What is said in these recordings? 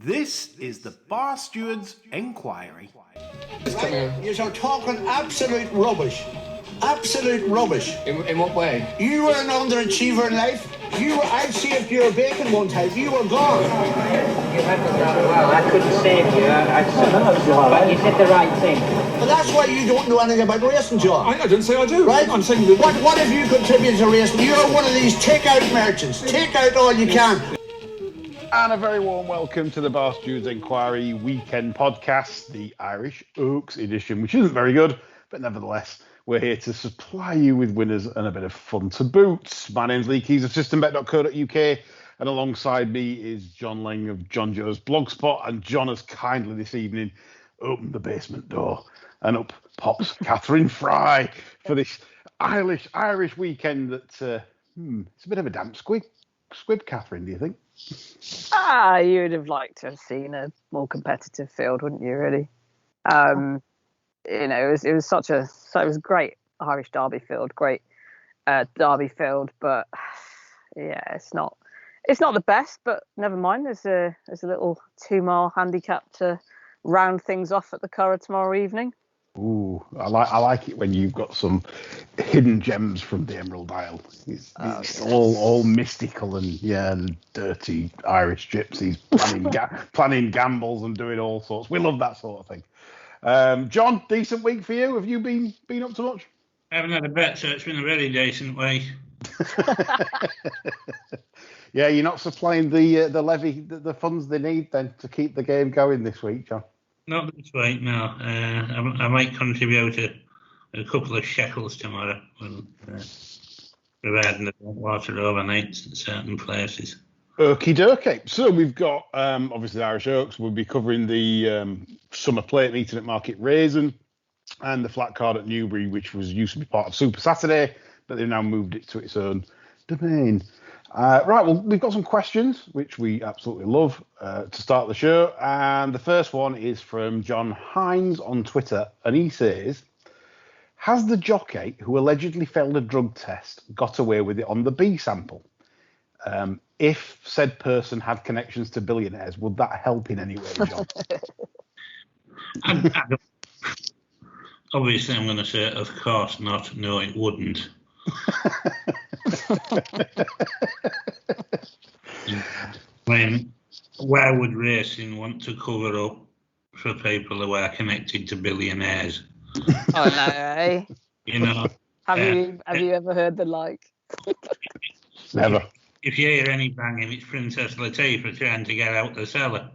This is the Bar Steward's Enquiry. You're talking absolute rubbish. Absolute rubbish. In what way? You were an underachiever in life. I saved your bacon one time. You were gone. You handled that well. I couldn't save you. But you did the right thing. Well, that's why you don't know anything about racing, John. I didn't say I do. Right? I'm saying that... What have you contributed to racing? You're one of these take-out merchants. Take out all you can. And a very warm welcome to the Bar Stewards Enquiry weekend podcast, the Irish Oaks edition, which isn't very good, but nevertheless, we're here to supply you with winners and a bit of fun to boot. My name's Lee Keys of systembet.co.uk, and alongside me is John Lang of John Joe's Blogspot, and John has kindly this evening opened the basement door, and up pops Cathryn Fry for this Irish weekend that, it's a bit of a damp squib, Cathryn, do you think? You would have liked to have seen a more competitive field, wouldn't you? Really, it was it was great Irish Derby field, great Derby field, but yeah, it's not the best. But never mind. There's a little 2-mile handicap to round things off at the Curragh tomorrow evening. Ooh, I like it when you've got some hidden gems from the Emerald Isle. It's all mystical and dirty Irish gypsies planning gambles and doing all sorts. We love that sort of thing. John, decent week for you. Have you been up to much? I haven't had a bet, so it's been a very decent week. Yeah, you're not supplying the levy, the funds they need then to keep the game going this week, John. Not this week, no. I might contribute a couple of shekels tomorrow, providing the water overnights in certain places. Okie dokie. So we've got, obviously, the Irish Oaks. We'll be covering the summer plate meeting at Market Rasen and the flat card at Newbury, which used to be part of Super Saturday, but they've now moved it to its own domain. Right, well, we've got some questions, which we absolutely love, to start the show. And the first one is from John Hines on Twitter, and he says, has the jockey who allegedly failed a drug test got away with it on the B sample? If said person had connections to billionaires, would that help in any way, John? Obviously, I'm going to say, of course not. No, it wouldn't. Why would racing want to cover up for people who are connected to billionaires? Oh no, eh? Have you ever heard the like? Never. If you hear any banging, it's Princess Latifah trying to get out the cellar.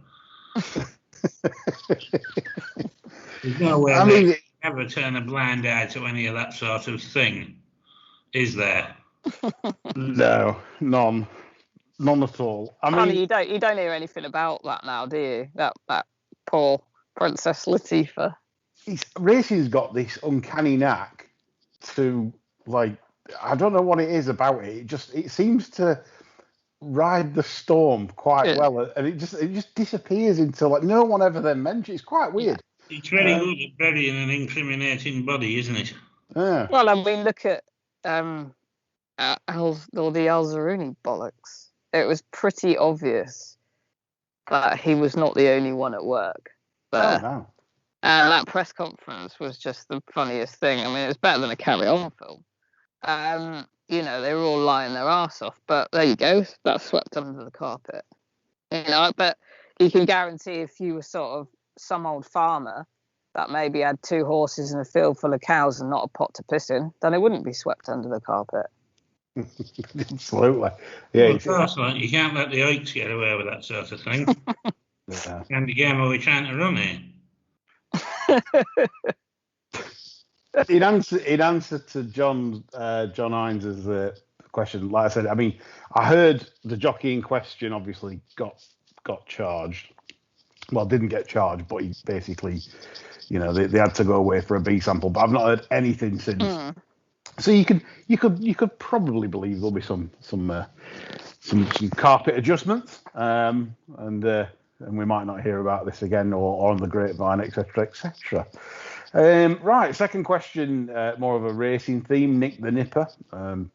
There's no way they ever turn a blind eye to any of that sort of thing, is there? No, none at all. I mean, you don't hear anything about that now, do you? That poor Princess Latifah. Racing's got this uncanny knack to, like, I don't know what it is about it. It seems to ride the storm quite well, and it just disappears into, like, no one ever then mentions. It's quite weird. It's very good at burying an incriminating body, isn't it? Yeah. Well, I mean, look at the Al-Zaruni bollocks. It was pretty obvious that he was not the only one at work. But no. That press conference was just the funniest thing. I mean, it was better than a Carry On film. They were all lying their arse off, but there you go. That's swept under the carpet. But you can guarantee if you were sort of some old farmer that maybe had 2 horses in a field full of cows and not a pot to piss in, then it wouldn't be swept under the carpet. Absolutely. Yeah. Well, of course, you can't let the oaks get away with that sort of thing. Yeah. And the game are we trying to run here? In answer to John Hines' question, like I said, I mean, I heard the jockey in question obviously got charged. Well, didn't get charged, but he basically, they had to go away for a B sample. But I've not heard anything since. So you could probably believe there'll be some carpet adjustments, and we might not hear about this again or on the grapevine, etc., etc. Right, second question, more of a racing theme. Nick the Nipper. I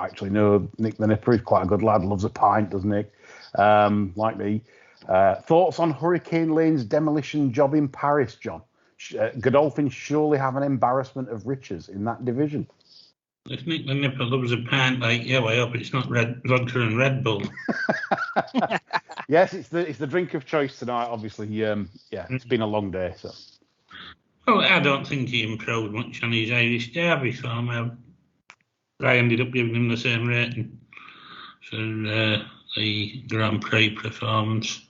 actually know Nick the Nipper. He's quite a good lad. Loves a pint, doesn't Nick? Like me. Thoughts on Hurricane Lane's demolition job in Paris, John? Godolphin surely have an embarrassment of riches in that division. If Nick the Nipper loves a pint like you, I hope it's not vodka and Red Bull. Yes, it's the drink of choice tonight. Obviously, it's been a long day. So, well, I don't think he improved much on his Irish Derby form. I ended up giving him the same rating for the Grand Prix performance.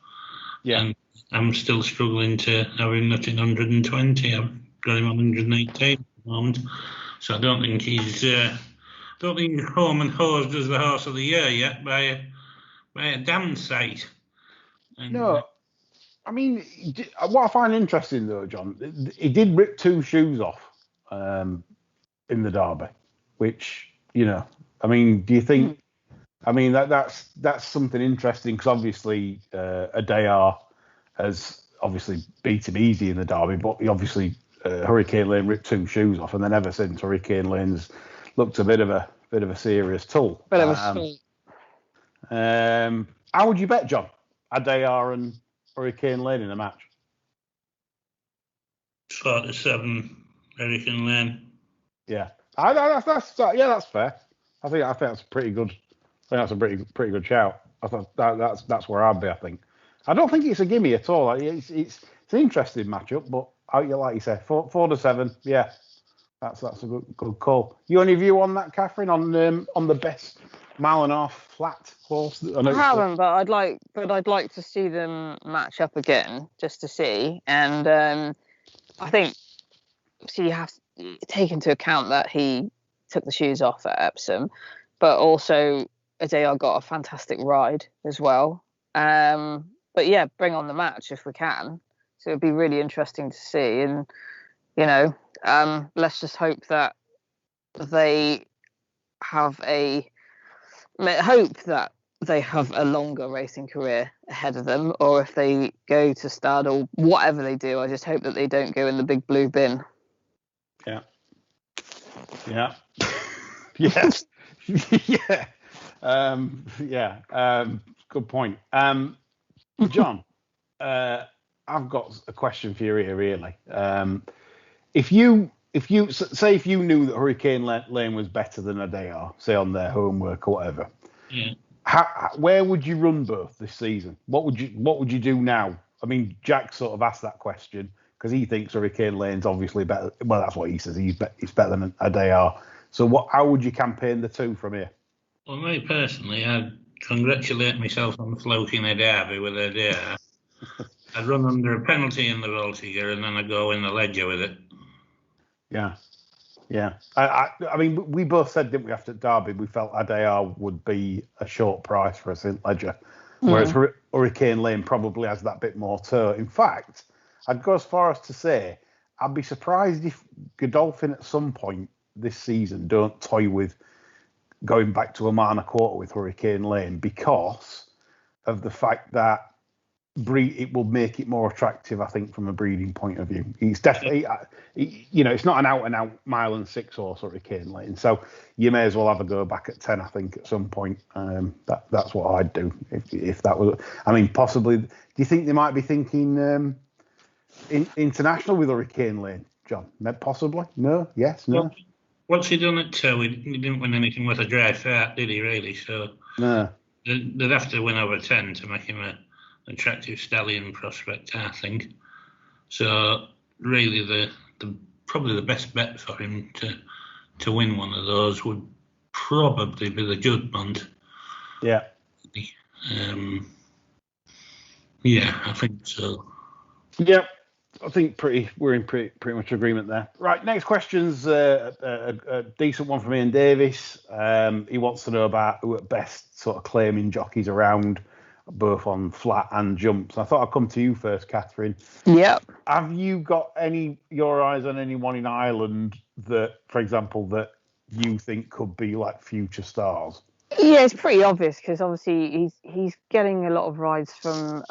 Yeah, and I'm still struggling to have him not in 120. I've got him on 118 at the moment. So I don't think he's home and hosed as the horse of the year yet by a damn sight. And, no, I mean, what I find interesting though, John, he did rip 2 shoes off in the Derby, which I mean, do you think? I mean, that's something interesting because obviously Adayar has obviously beat him easy in the Derby, but he obviously. Hurricane Lane ripped 2 shoes off, and then ever since Hurricane Lane's looked a bit of a serious tool. How would you bet, John? Adayar and Hurricane Lane in a match? 4-7 Hurricane Lane. Yeah, that's fair. I think that's pretty good. I think that's a pretty good shout. I thought that's where I'd be. I think. I don't think it's a gimme at all. It's an interesting matchup, but. Like you say, 4-7. Yeah, that's a good call. You any view on that, Cathryn? On the best 1.5-mile flat horse? I haven't, but I'd like to see them match up again just to see. And I think you have to take into account that he took the shoes off at Epsom, but also Adayar got a fantastic ride as well. But yeah, bring on the match if we can. So it'd be really interesting to see, and let's just hope that they have a longer racing career ahead of them, or if they go to stud or whatever they do, I just hope that they don't go in the big blue bin. Yeah. Yes. Good point. John. I've got a question for you here, really. If you knew that Hurricane Lane was better than Adayar, say on their homework or whatever, where would you run both this season? What would you do now? I mean, Jack sort of asked that question because he thinks Hurricane Lane's obviously better. Well, that's what he says. He's better than Adayar. So how would you campaign the two from here? Well, me personally, I'd congratulate myself on floating a derby with Adayar. I'd run under a penalty in the roll figure and then I'd go in the ledger with it. Yeah. I mean, we both said, didn't we, after Derby, we felt Adayar would be a short price for us in ledger, whereas Hurricane Lane probably has that bit more to. In fact, I'd go as far as to say I'd be surprised if Godolphin at some point this season don't toy with going back to a 1.25 with Hurricane Lane because of the fact that it will make it more attractive, I think, from a breeding point of view. He's definitely, it's not an out-and-out 1.6 horse Hurricane Lane, so you may as well have a go back at 10, I think, at some point. That's what I'd do if that was. I mean, possibly. Do you think they might be thinking international with Hurricane Lane, John? Possibly. No. Yes. No. Well, what's he done at 2? He didn't win anything with a dry fart, did he? Really? So no. They'd have to win over 10 to make him a attractive stallion prospect, I think. So really, the probably the best bet for him to win one of those would probably be the Judgment. Yeah. I think so. Yeah, I think we're in pretty much agreement there. Right, next question's a decent one from Ian Davis. He wants to know about who at best sort of claiming jockeys around, both on flat and jumps. I thought I'd come to you first, Cathryn. Yep. Have you got your eyes on anyone in Ireland that, for example, that you think could be like future stars? Yeah, it's pretty obvious because obviously he's getting a lot of rides from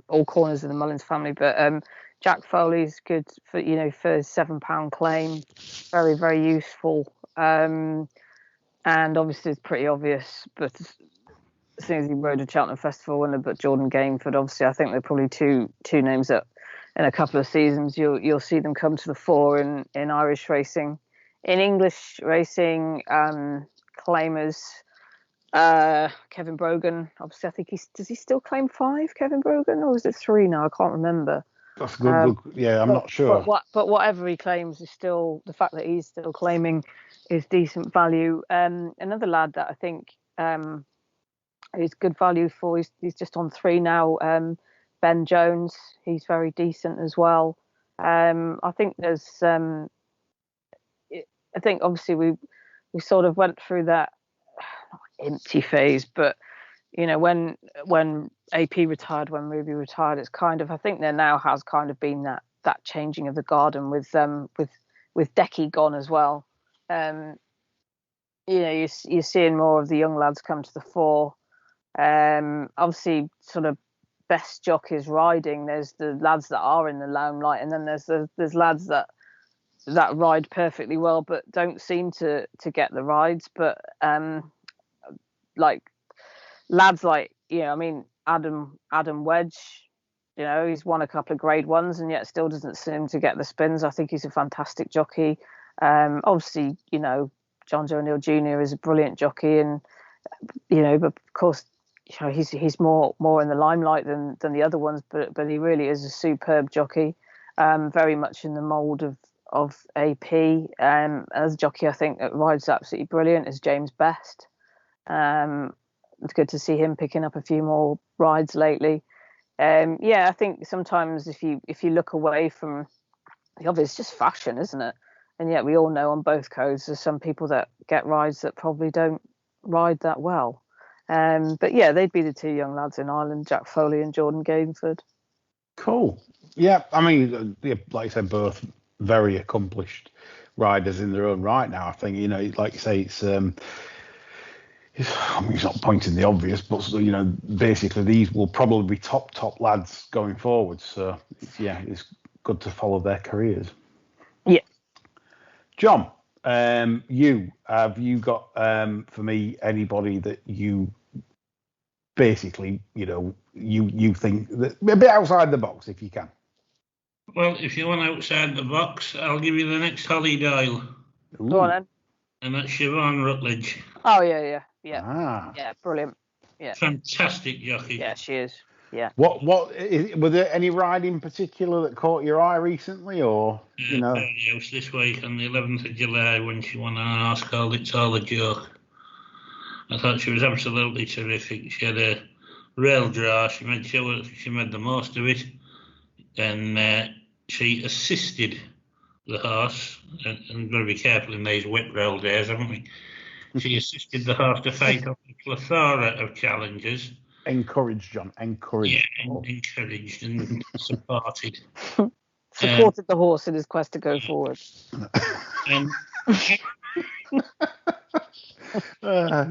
all corners of the Mullins family. But Jack Foley's good for for his £7 claim, very very useful. And obviously it's pretty obvious, but as soon as he rode a Cheltenham Festival winner, but Jordan Gainford, obviously, I think they're probably two names that in a couple of seasons you'll see them come to the fore in Irish racing. In English racing, claimers, Kevin Brogan, obviously, I think does he still claim 5, Kevin Brogan, or is it 3 now? I can't remember. That's good. Yeah, I'm not sure. But whatever he claims is still, the fact that he's still claiming is decent value. Another lad that I think is good value for, he's just on 3 now, Ben Jones. He's very decent as well. I think there's, I think obviously we sort of went through that empty phase, but when AP retired, when Ruby retired, it's kind of, I think there now has kind of been that changing of the garden with Decky gone as well. You're seeing more of the young lads come to the fore. Obviously, sort of best jockeys riding. There's the lads that are in the limelight, and then there's lads that ride perfectly well but don't seem to get the rides. But like lads like Adam Wedge, he's won a couple of grade 1s and yet still doesn't seem to get the spins. I think he's a fantastic jockey. Obviously, John Joe O'Neill Jr. is a brilliant jockey, and but of course, he's more in the limelight than the other ones. But he really is a superb jockey, very much in the mould of AP. As a jockey, I think that rides absolutely brilliant is James Best. It's good to see him picking up a few more rides lately. I think sometimes if you look away from the obvious, it's just fashion, isn't it? And yet we all know on both codes there's some people that get rides that probably don't ride that well. But yeah, they'd be the 2 young lads in Ireland, Jack Foley and Jordan Gainford. Cool. Yeah, I mean, like you said, both very accomplished riders in their own right now. I think, like you say, it's not pointing the obvious, but basically these will probably be top lads going forward. So it's good to follow their careers. Yeah. John, have you got for me anybody that you basically you think that a bit outside the box if you can? Well, if you want outside the box, I'll give you the next Holly Doyle. Go on then. And that's Siobhan Rutledge. Oh yeah. Ah. Yeah, brilliant. Yeah. Fantastic jockey. Yeah, she is. Yeah. Were there any ride in particular that caught your eye recently, or House this week on the 11th of July when she won an horse called It's All a Joke. I thought she was absolutely terrific. She had a rail draw. She made sure she made the most of it, and she assisted the horse. And we've got to be careful in these wet rail days, haven't we? She assisted the horse to fight off a plethora of challenges. Encouraged, John. Encouraged. Yeah, encouraged and supported. Supported the horse in his quest to go forward. And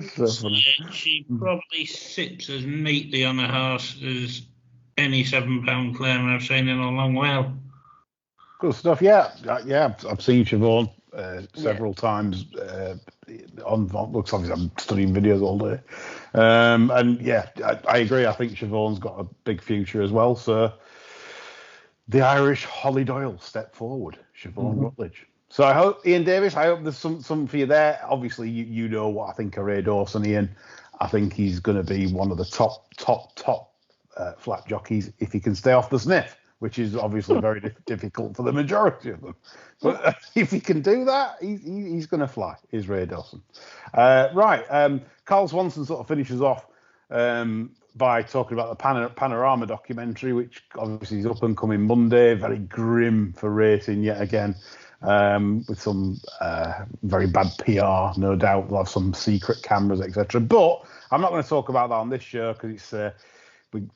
so funny. She probably sits as neatly on a horse as any £7 claimer I've seen in a long while. Good stuff. Yeah. I've seen Siobhan several times on books. Obviously, I'm studying videos all day, and yeah, I agree. I think Siobhan's got a big future as well. So the Irish Holly Doyle step forward, Siobhan Rutledge. So I hope, Ian Davis, I hope there's some for you there. Obviously, you know what I think of Ray Dawson, Ian. I think he's going to be one of the top flat jockeys if he can stay off the sniff, which is obviously very difficult for the majority of them. But if he can do that, he's going to fly, is Ray Dawson. Right. Carl Swanson sort of finishes off by talking about the Panorama documentary, which obviously is up and coming Monday. Very grim for racing yet again, with some very bad PR, no doubt. They'll have some secret cameras, etc. But I'm not going to talk about that on this show because it's...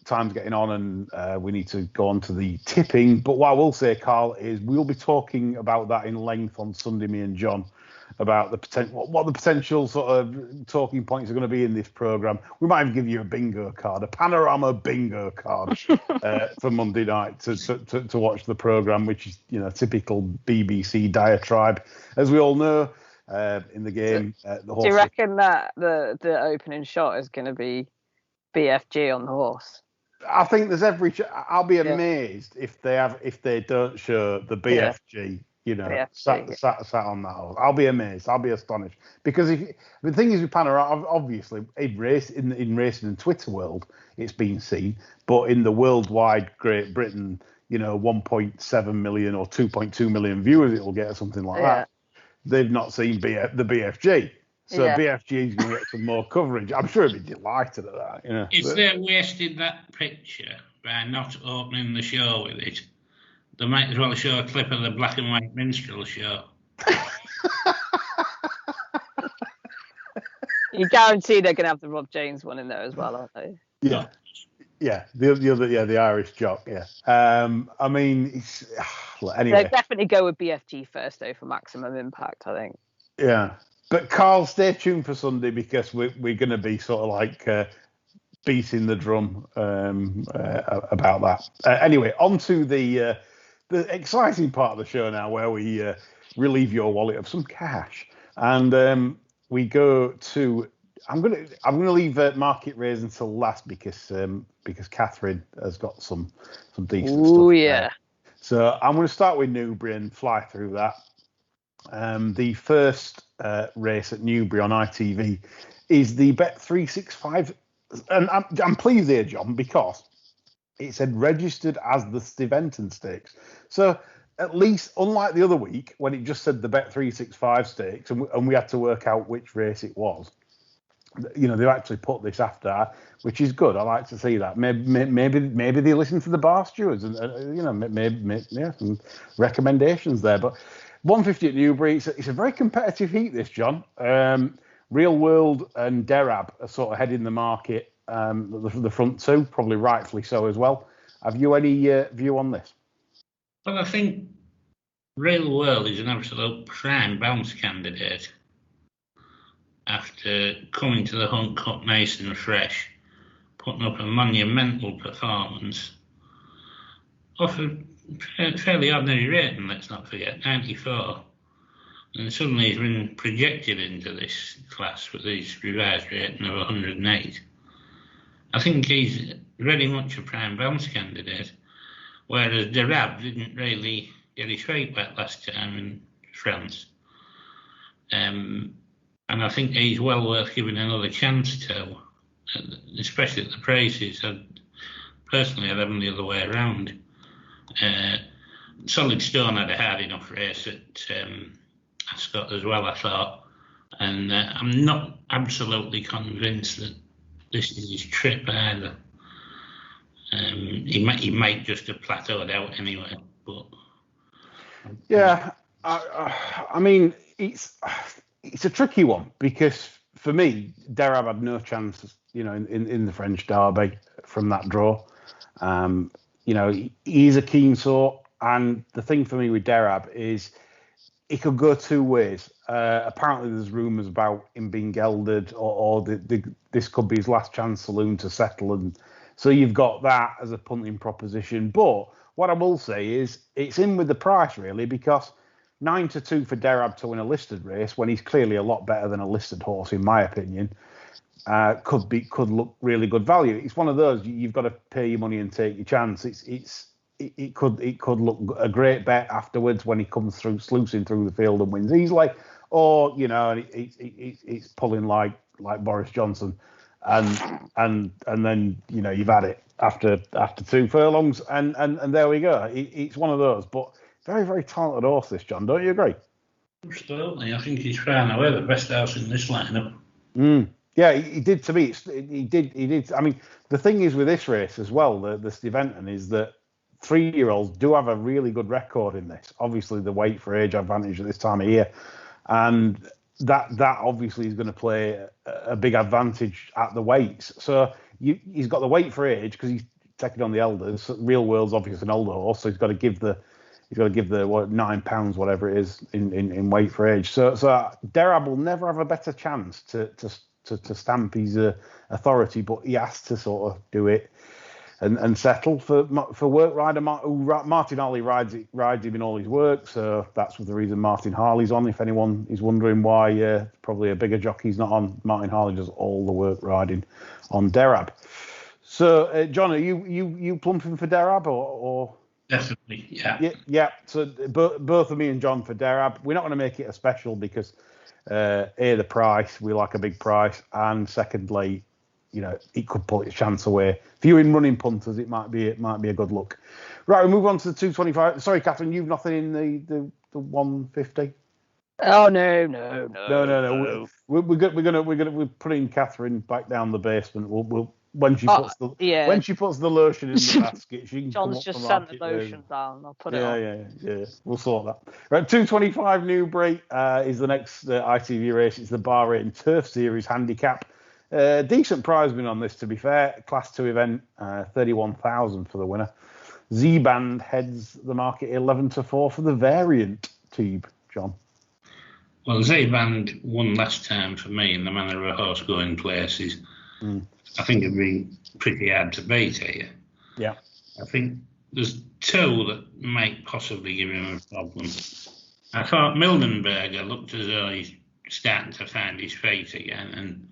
time's getting on and we need to go on to the tipping. But what I will say, Carl, is we'll be talking about that in length on Sunday, me and John, about the what the potential sort of talking points are going to be in this programme. We might even give you a bingo card, a Panorama bingo card for Monday night to watch the programme, which is, typical BBC diatribe, as we all know, in the game. Do you reckon that the opening shot is going to be BFG on the horse. I think there's I'll be amazed if they don't show the BFG. You know, BFG, sat on that horse. I'll be amazed. I'll be astonished because the thing is with Panorama, obviously in racing and Twitter world, it's been seen, but in the worldwide Great Britain, 1.7 million or 2.2 million viewers it will get or something like that. They've not seen the BFG. So BFG is going to get some more coverage. I'm sure he'd be delighted at that. If they wasted that picture by not opening the show with it, they might as well show a clip of the black and white minstrel show. You guarantee they're going to have the Rob James one in there as well, aren't they? Yeah. Yeah, the Irish jock. Yeah, I mean, anyway. They'll definitely go with BFG first, though, for maximum impact, I think. Yeah, but Carl, stay tuned for Sunday because we're going to be sort of like beating the drum about that. Anyway, on to the exciting part of the show now, where we relieve your wallet of some cash, and we go to. I'm gonna leave Market Rasen till last because Cathryn has got some decent stuff. Oh yeah. So I'm going to start with Newbury and fly through that. The first race at Newbury on ITV is the Bet365, and I'm pleased here, John, because it said registered as the Steventon Stakes. So at least, unlike the other week when it just said the Bet365 Stakes, and we had to work out which race it was. They've actually put this after, which is good. I like to see that. Maybe they listen to the bar stewards, and maybe some recommendations there. But 150 at Newbury, it's a very competitive heat. This, John. Real World and Derab are sort of heading the market. The front two, probably rightfully so as well. Have you any view on this? Well, I think Real World is an absolute prime bounce candidate. After coming to the Hunt Cup nice and fresh, putting up a monumental performance, off a fairly ordinary rating, let's not forget, 94. And suddenly he's been projected into this class with his revised rating of 108. I think he's very much a prime bounce candidate, whereas Derab didn't really get his feet wet last time in France. And I think he's well worth giving another chance to, especially at the prices. Personally, I'd have them the other way around. Solid Stone had a hard enough race at Ascot as well, I thought. And I'm not absolutely convinced that this is his trip either. He might just have plateaued out anyway. But yeah, I mean, it's a tricky one because for me, Derab had no chance, in the French Derby from that draw. He's a keen sort, and the thing for me with Derab is it could go two ways. Apparently, there's rumours about him being gelded, or this could be his last chance saloon to settle, and so you've got that as a punting proposition. But what I will say is it's in with the price really, because 9-2 for Derab to win a listed race when he's clearly a lot better than a listed horse, in my opinion, could look really good value. It's one of those you've got to pay your money and take your chance. It could look a great bet afterwards when he comes through sluicing through the field and wins easily, or it's pulling like Boris Johnson, and then you've had it after 2 furlongs, and there we go. It's one of those, but. Very, very talented horse, this, John. Don't you agree? Absolutely. I think he's far and away the best horse in this lineup. Yeah, he did to me. He did. I mean, the thing is with this race as well, the Steventon, is that 3-year-olds do have a really good record in this. Obviously, the weight for age advantage at this time of year, and that obviously is going to play a big advantage at the weights. So he's got the weight for age because he's taking on the elders. Real World's obviously an older horse, so he's got to give the £9, whatever it is, in weight for age. So Derab will never have a better chance to stamp his authority, but he has to sort of do it. and settle for work rider. Martin Harley rides him in all his work, so that's the reason Martin Harley's on. If anyone is wondering why, probably a bigger jockey's not on. Martin Harley does all the work riding on Derab. So, John, are you plumping for Derab or? Definitely, yeah. Yeah. So both of me and John for Derab. We're not going to make it a special because the price, we like a big price, and secondly, it could pull its chance away. If you're in running punters, it might be a good look. Right, we move on to the 225. Sorry, Cathryn, you've nothing in the 150. Oh no. We're putting Cathryn back down the basement. We'll when she puts the lotion in the basket, she can John's just sent the lotion down. I'll put it on. Yeah. We'll sort that. Right, 225 Newbury is the next ITV race. It's the Bahrain Turf Series handicap. Decent prize win on this, to be fair. Class 2 event, 31,000 for the winner. Z-Band heads the market 11-4 for the variant team, John. Well, Z-Band won last time for me in the manner of a horse going places. I think it'd be pretty hard to beat here. Yeah. I think there's two that might possibly give him a problem. I thought Mildenberger looked as though he's starting to find his feet again and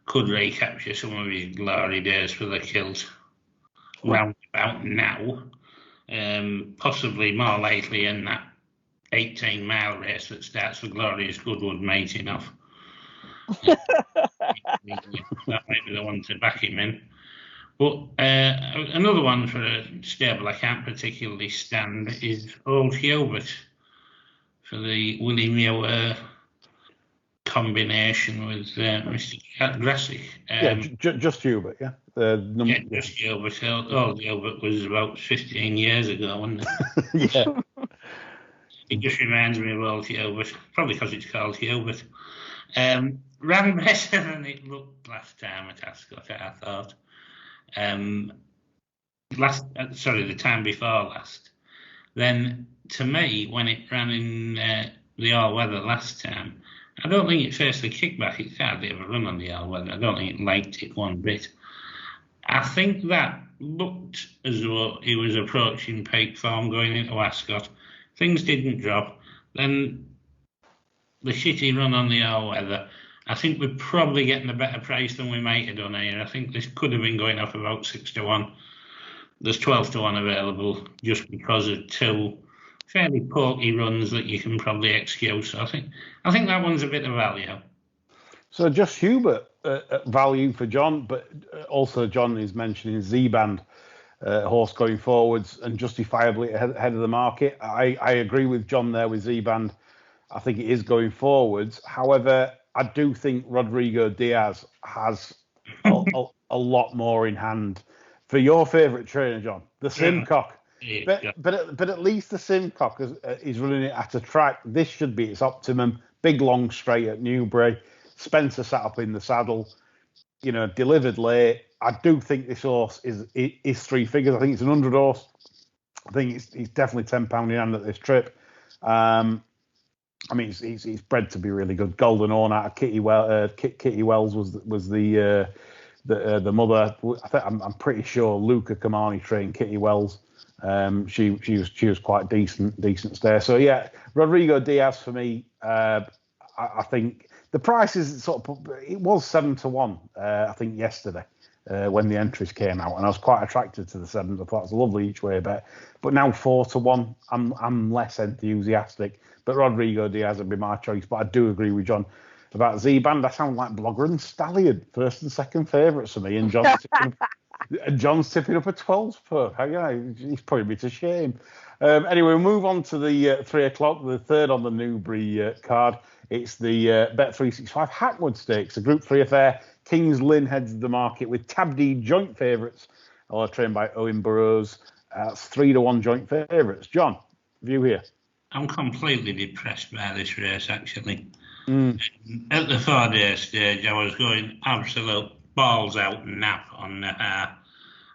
could recapture some of his glory days for the kills round about now. Possibly more likely in that 18-mile race that starts for Glorious Goodwood mating off. That might be the one to back him in. But another one for a stable I can't particularly stand is Old Hubert for the Willie Muir combination with Mr. Grassick. Just Hubert, yeah. Just Hubert. Old Hubert was about 15 years ago, wasn't it? Yeah. It just reminds me of Old Hubert, probably because it's called Hubert. Ran better than it looked last time at Ascot, I thought. The time before last. Then, to me, when it ran in the all-weather last time, I don't think it faced the kickback. It hardly ever run on the all-weather. I don't think it liked it one bit. I think that looked as though he was approaching peak form going into Ascot. Things didn't drop. Then the shitty run on the all-weather, I think we're probably getting a better price than we might have done here. I think this could have been going off about 6-1. There's 12-1 available just because of two fairly porky runs that you can probably excuse. So I think that one's a bit of value. So just Hubert value for John, but also John is mentioning Z-Band horse going forwards and justifiably ahead of the market. I agree with John there with Z-Band. I think it is going forwards. However, I do think Rodrigo Diaz has a lot more in hand. For your favourite trainer, John, the Simcock. Yeah. But at least the Simcock is running it at a track. This should be its optimum. Big long straight at Newbury. Spencer sat up in the saddle, delivered late. I do think this horse is three figures. I think it's an 100 horse. I think he's definitely £10 in hand at this trip. He's bred to be really good. Golden Horn out of Kitty Wells was the mother. I'm pretty sure Luca Kamani trained Kitty Wells. She was quite decent stare. So yeah, Rodrigo Diaz for me. I think the price is it was 7-1. I think yesterday when the entries came out, and I was quite attracted to the 7s. I thought it was a lovely each way bet. But now 4-1, I'm less enthusiastic. But Rodrigo Diaz would be my choice. But I do agree with John about Z-Band. I sound like Blogger and Stallion, first and second favourites for me, and John's tipping up a 12s per. Yeah, he's probably be to shame. Anyway, we'll move on to the 3 o'clock, the third on the Newbury card. It's the Bet365 Hackwood Stakes, a Group 3 affair. Kings Lynn heads the market with Tabdi joint favourites, all trained by Owen Burrows. That's 3-1 joint favourites. John, view here. I'm completely depressed by this race, actually. At the 4-day stage, I was going absolute balls out nap on the half.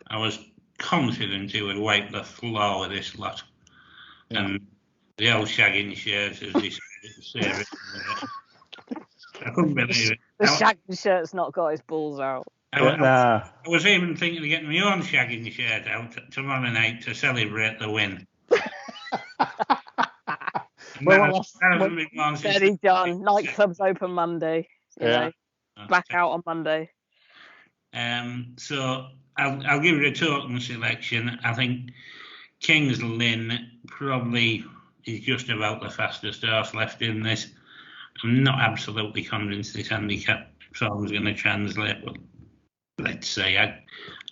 I was confident he would wipe the floor with this lot. Yeah. And the old shagging shirts, as they say it. I couldn't believe it. The shagging shirt's not got his balls out. I was even thinking of getting my own shagging shirt out tomorrow night to celebrate the win. Steady, John. Nightclubs open Monday. You know, back out on Monday. So I'll give you a token selection. I think King's Lynn probably is just about the fastest horse left in this. I'm not absolutely convinced this handicap song is going to translate, but let's say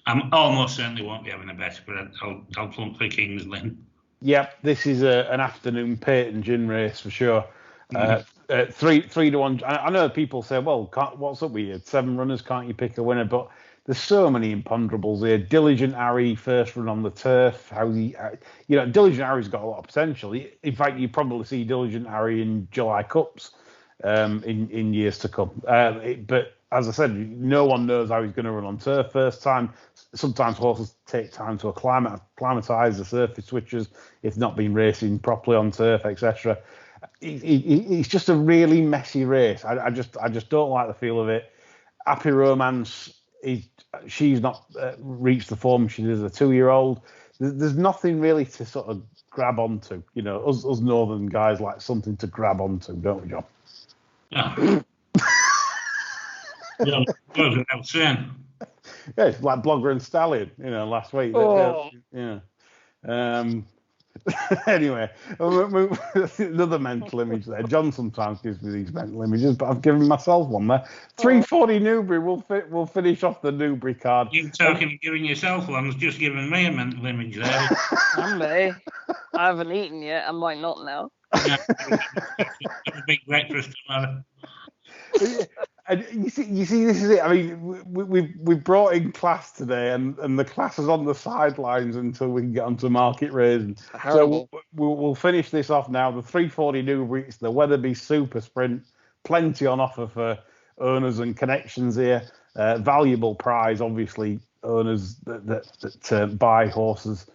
I'm almost certainly won't be having a bet, but I'll plump for King's Lynn. Yep, this is an afternoon Peyton gin race for sure. 3-1. I know people say, well, what's up with you? 7 runners, can't you pick a winner? But there's so many imponderables here. Diligent Harry, first run on the turf. Diligent Harry's got a lot of potential. In fact, you probably see Diligent Harry in July Cups in years to come. But as I said, no one knows how he's going to run on turf first time. Sometimes horses take time to acclimatise the surface switches if not been racing properly on turf, etc. It's just a really messy race. I just don't like the feel of it. Happy Romance, she's not reached the form she did as a 2-year-old. There's nothing really to sort of grab onto. You know, us northern guys like something to grab onto, don't we, John? Yeah. I'm saying. Yeah, it's like Blogger and Stallion, last week. Oh. Yeah. Anyway, another mental image there. John sometimes gives me these mental images, but I've given myself one there. 340 Newbury. We'll finish off the Newbury card. You talking of giving yourself one's just giving me a mental image there. Sunday. I haven't eaten yet. I might not now. A big breakfast tomorrow. And you see, this is it. I mean, we've brought in class today, and the class is on the sidelines until we can get onto Market Rasen. So we'll finish this off now. The 340 Newbury, it's the Weatherbys Super Sprint. Plenty on offer for owners and connections here. Valuable prize, obviously, owners that buy horses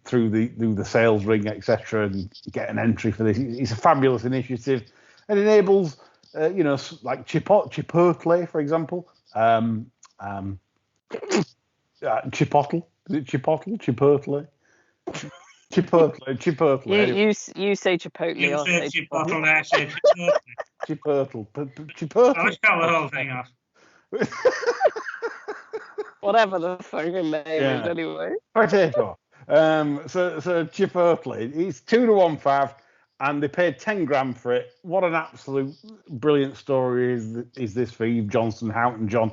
through the sales ring, etc., and get an entry for this. It's a fabulous initiative. It enables. Like Chipotle, for example. Chipotle. Is it Chipotle? Chipotle. Chipotle. You say Chipotle. You say Chipotle, I say Chipotle. Let's call the whole thing off. Whatever the fucking name is, anyway. Potato. So Chipotle. It's 2-1-5. And they paid 10 grand for it. What an absolute brilliant story is this for Eve Johnson, Houghton John.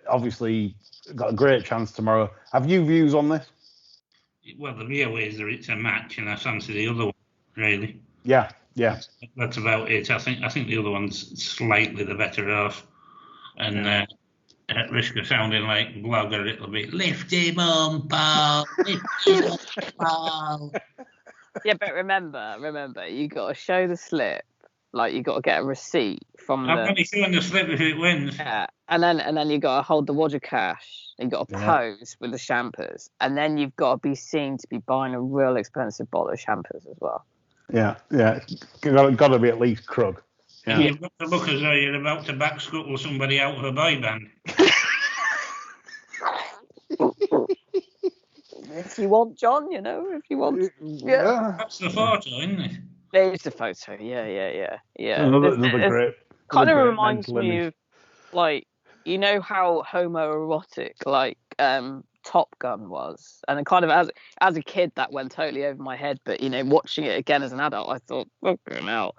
Obviously got a great chance tomorrow. Have you views on this? Well, the view is that it's a match, and I fancy the other one, really. Yeah. That's about it. I think the other one's slightly the better off. And at risk of sounding like Blogger, it'll be lift him on, pal. Lift him on, pal. Yeah, but remember, you got to show the slip. Like, you got to get a receipt from I'm only showing the slip if it wins. Yeah, and then you got to hold the wad of cash. You got to pose with the champers, and then you've got to be seen to be buying a real expensive bottle of champers as well. Yeah. Got to be at least Krug. Yeah. You've got to look as though you're about to back scuttle somebody out of a boy band. If you want, John, if you want. Yeah. That's the photo, isn't it? There's the photo. Yeah. Another great. Kind of reminds me of, like, how homoerotic, like, Top Gun was, and it kind of as a kid that went totally over my head. But watching it again as an adult, I thought, fucking hell.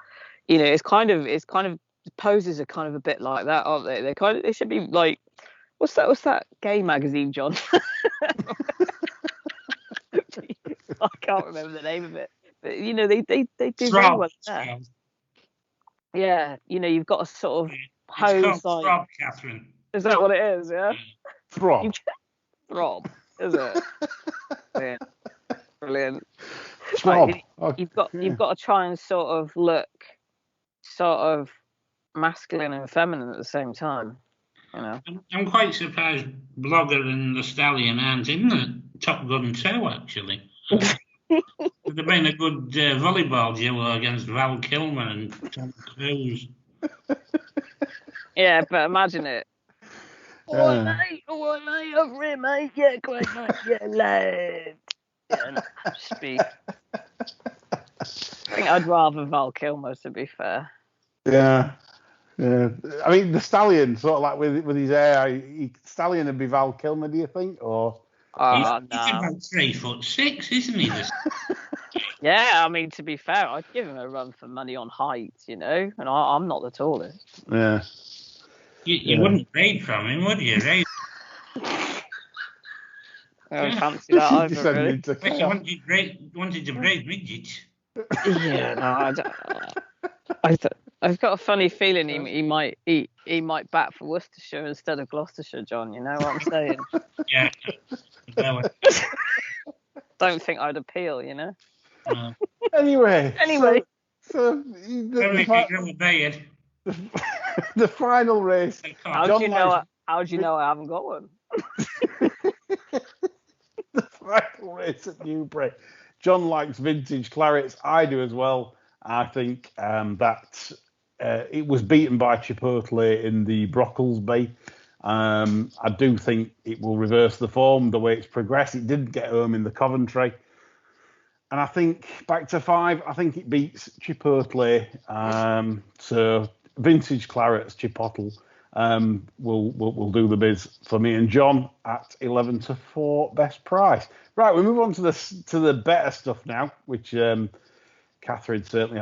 It's kind of poses are kind of a bit like that, aren't they? They should be like, what's that gay magazine, John? I can't remember the name of it, but they do very well there. Yeah, you've got a sort of pose it's called like. Throb, Cathryn. Is that what it is? Yeah. Throb. Throb, is it? Yeah. Brilliant. Throb. Like, you've got to try and sort of look sort of masculine and feminine at the same time. I'm quite surprised Blogger and the Stallion aren't in the Top Gun 2, actually. There'd have been a good volleyball duo against Val Kilmer and Tom Cruise. Yeah, but imagine it. All right, over here, mate. Yeah, great, mate. Yeah, lad. Yeah, no, speak. I think I'd rather Val Kilmer, to be fair. Yeah. Yeah. I mean, the Stallion, sort of like with his hair, Stallion would be Val Kilmer, do you think? Or He's Oh, no. about 3'6", isn't he? This Yeah, I mean, to be fair, I'd give him a run for money on height, you know, and I'm not the tallest. yeah. you wouldn't trade from him, would you? Right? I don't Yeah. fancy that either, Descending really. into Unless chaos. you wanted to breed midgets. Yeah, no, I've got a funny feeling he might bat for Worcestershire instead of Gloucestershire, John. You know what I'm saying? Yeah. Well, Don't think I'd appeal, you know. Anyway. So Only if you grow a beard. the final race. How do you know I haven't got one? The final race at Newbury. John likes vintage clarets. I do as well. I think that it was beaten by Chipotle in the Brocklesby. I do think it will reverse the form the way it's progressed. It didn't get home in the Coventry. And I think back to 5, I think it beats Chipotle. So vintage clarets, Chipotle will do the biz for me and John at 11-4 best price. Right, we move on to the better stuff now, which Cathryn certainly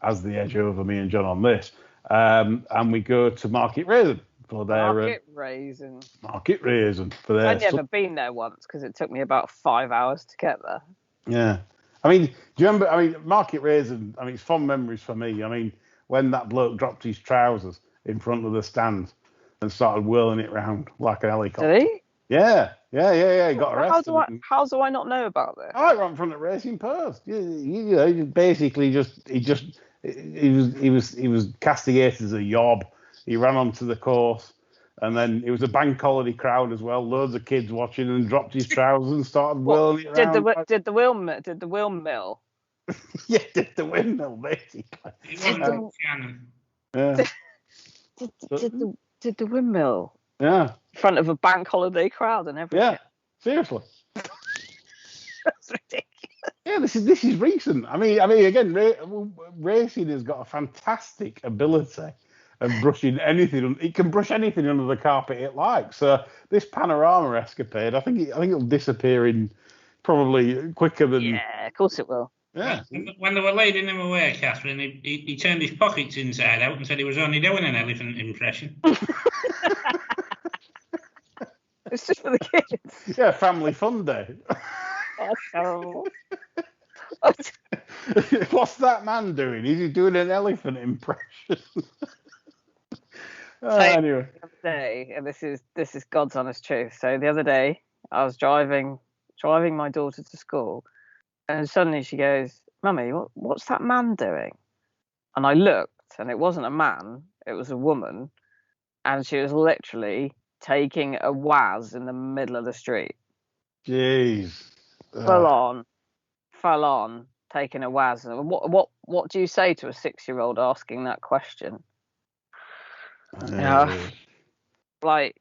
has the edge over me and John on this. And we go to Market Rasen for their Market Rasen. Market Rasen for their. I've never been there once because it took me about 5 hours to get there. Yeah, I mean, do you remember? I mean, Market Rasen. I mean, it's fond memories for me. I mean, when that bloke dropped his trousers in front of the stand and started whirling it round like an helicopter. Did he? Yeah. He got arrested. How do I not know about this? Oh, right in front of Racing Post. You know, basically he was castigated as a yob. He ran onto the course, and then it was a bank holiday crowd as well. Loads of kids watching, and dropped his trousers and started whirling it around. Did the windmill? Yeah, did the windmill basically. It wasn't Shannon. Yeah. Did the windmill? Yeah. In front of a bank holiday crowd and everything. Yeah. Seriously. That's ridiculous. Yeah, this is recent. I mean, again, racing has got a fantastic ability of brushing anything. It can brush anything under the carpet it likes. So this Panorama escapade, I think it'll disappear in probably quicker than. Yeah, of course it will. Yeah. When they were leading him away, Cathryn, he turned his pockets inside out and said he was only doing an elephant impression. It's just for the kids. Yeah, family fun day. That's terrible. What's that man doing? Is he doing an elephant impression? Anyway. The other day, and this is God's honest truth. So the other day, I was driving my daughter to school, and suddenly she goes, "Mummy, what's that man doing?" And I looked, and it wasn't a man; it was a woman, and she was literally taking a waz in the middle of the street. Jeez. Full on taking a waz. What do you say to a 6-year-old asking that question? Yeah. Like,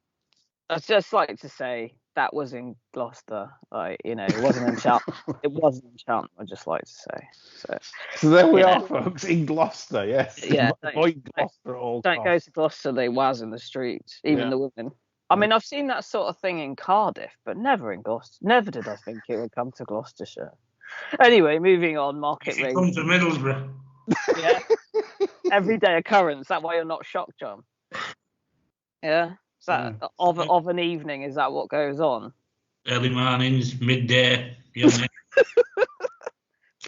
I'd just like to say that was in Gloucester. Like, you know, it wasn't in Cheltenham. It wasn't in Cheltenham, I'd just like to say. So there we are, folks, in Gloucester, yes. Yeah. Avoid Gloucester at all Don't go to Gloucester, they waz in the streets, even the women. I mean, I've seen that sort of thing in Cardiff, but never in Gloucester. Never did I think it would come to Gloucestershire. Anyway, moving on, Market Rasen. Come to Middlesbrough. Yeah. Everyday occurrence. That why you're not shocked, John? Yeah. Is that of an evening? Is that what goes on? Early mornings, midday. Young men.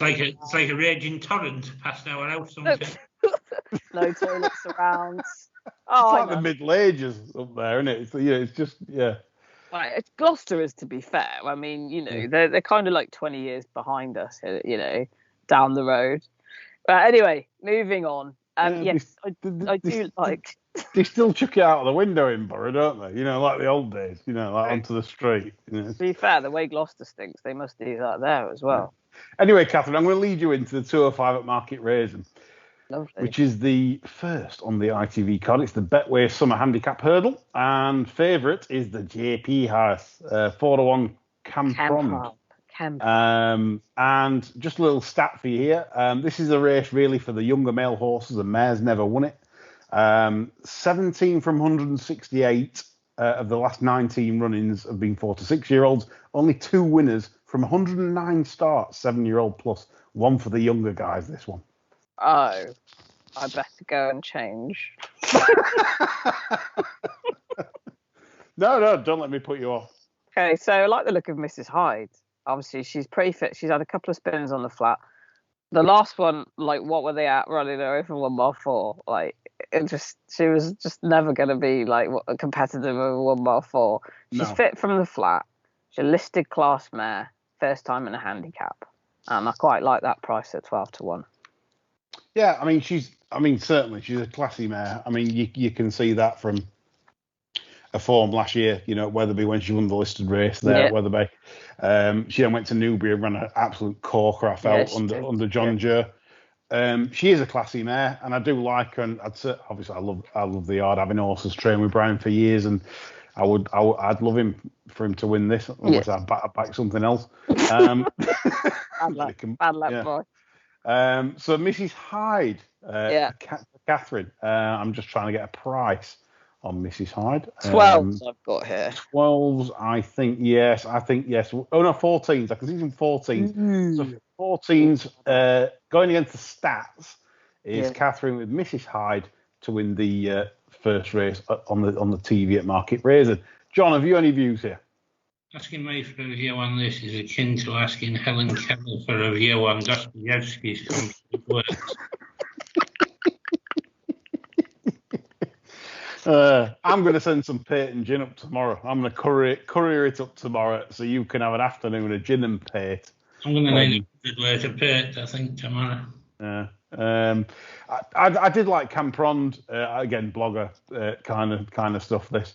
It's like a raging torrent past our house. No toilets around. It's like the Middle Ages up there, isn't it? It's just. Right, Gloucester is, to be fair. I mean, you know, they're kind of like 20 years behind us, you know, down the road. But anyway, moving on. Yes, I do like. They still chuck it out of the window in Borough, don't they? You know, like the old days. You know, like onto the street. You know? To be fair, the way Gloucester stinks, they must do that there as well. Anyway, Cathryn, I'm going to lead you into the 205 at Market Rasen. Lovely. which is the first on the ITV card. It's the Betway Summer Handicap Hurdle, and favourite is the JP House, 4-1 Camprond. And just a little stat for you here. This is a race really for the younger male horses. The mares never won it. 17 from 168 of the last 19 run-ins have been 4 to 6-year-olds. Only 2 winners from 109 starts, 7-year-old plus. One for the younger guys, this one. Oh, I better go and change. No, don't let me put you off. Okay, so I like the look of Mrs. Hyde. Obviously, she's pretty fit. She's had a couple of spins on the flat. The last one, like, what were they at running her over 1 mile 4? Like, she was just never going to be like a competitive over 1 mile 4. She's fit from the flat. She's a listed class mare, first time in a handicap, and I quite like that price at 12 to 1. Yeah, I mean, certainly she's a classy mare. I mean, you can see that from a form last year, you know, Weatherby when she won the listed race there at Weatherby. She then went to Newbury and ran an absolute corker, I felt, under John Joe. She is a classy mare, and I do like her. And obviously, I love the yard, having horses trained with Brian for years, and I'd love him for him to win this, unless I back something else. Bad luck, boy. So Mrs. Hyde, Cathryn. I'm just trying to get a price on Mrs. Hyde. 12s I've got here. 12s, I think yes. Oh no, 14s. I can see some 14s. So 14s going against the stats is Cathryn with Mrs. Hyde to win the first race on the TV at Market Rasen. John, have you any views here? Asking me for a view on this is akin to asking Helen Keller for a view on Dostoevsky's complete works. I'm going to send some Pate gin up tomorrow. I'm going to courier it up tomorrow so you can have an afternoon of gin and Pate. I'm going to need a good way to Pate, I think, tomorrow. I did like Camprond, again, blogger kind of stuff. This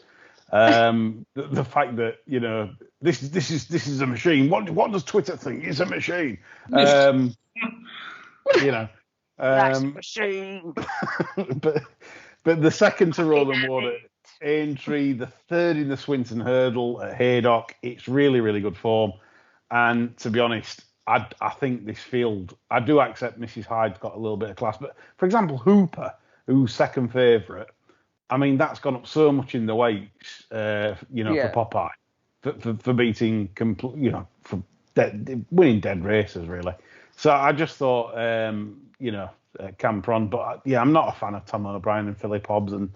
the fact that, you know, this is a machine. What does Twitter think? It's a machine. You know, that's a machine. But the second to Roll and Water, Aintree, the third in the Swinton Hurdle at Haydock, it's really, really good form. And to be honest, I think this field, I do accept Mrs. Hyde's got a little bit of class. But for example, Hooper, who's second favourite, I mean, that's gone up so much in the weights, for Popeye, for beating, for winning dead races, really. So I just thought, Camprond, but I'm not a fan of Tom O'Brien and Philip Hobbs and